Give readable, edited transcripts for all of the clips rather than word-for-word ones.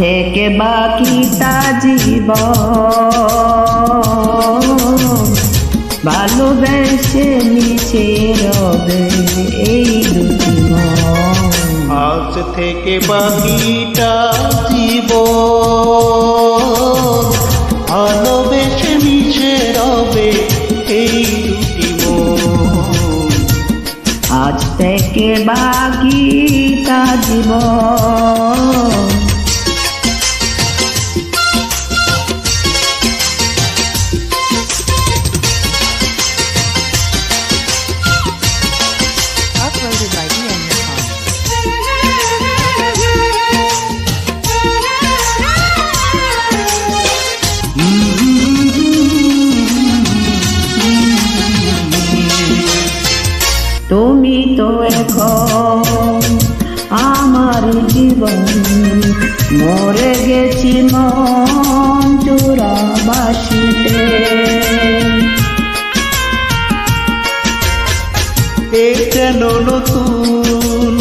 থেকে বাকিটা জীবন ভালোবেসে মিশে রবে এই দুটি মন। আজ থেকে বাকিটা জীবন ভালোবেসে মিশে রবে এই দুটি মন। আজ থেকে বাকিটা জীবন Uploaded by Ian Nikon. তুমি তো এখন আমার জীবন, মরে গেছি মন চূড়াবাসীতে। এ যেন নতুন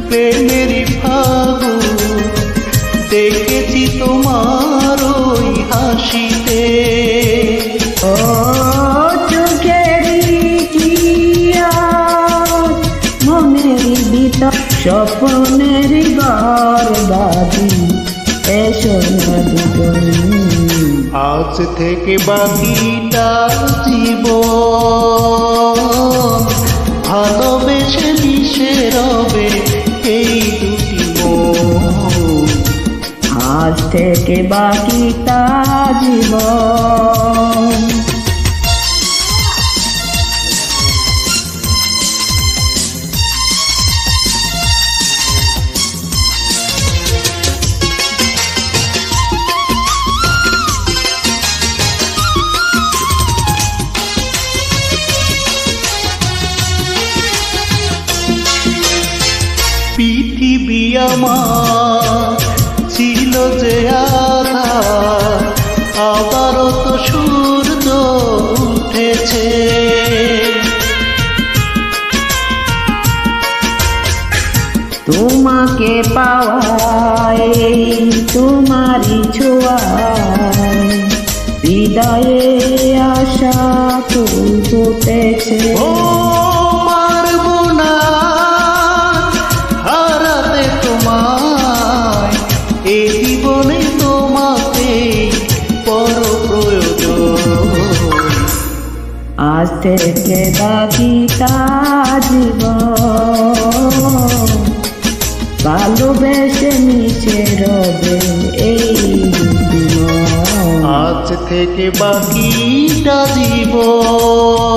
প্রেমেরই ফাগুন, দেখেছি তোমার ওই হাসিতে। ও চোখেরই কিয়া মনের ভিতর স্বপ্নের ঘর বাঁধি এসো না দুজন। আজ থেকে বাকিটা জীবন ভালোবেসে মিশে রবে এই দুটি মন। আজ থেকে বাকিটা জীবন পৃথিবী আমার ছিল যে আধার, আবারও তো সূর্য উঠেছে। তোমাকে পাওয়ায় তোমারই ছোঁয়ায় হৃদয়ে আশা ফুল ফুটেছে। ও পারবো না হারাতে তোমায়, এ জীবনে তোমাকে বড় প্রয়োজন। আজ থেকে বাকিটা জীবন ভালোবেসে মিশে রবে এই দুটি মন। আজ থেকে বাকিটা জীবন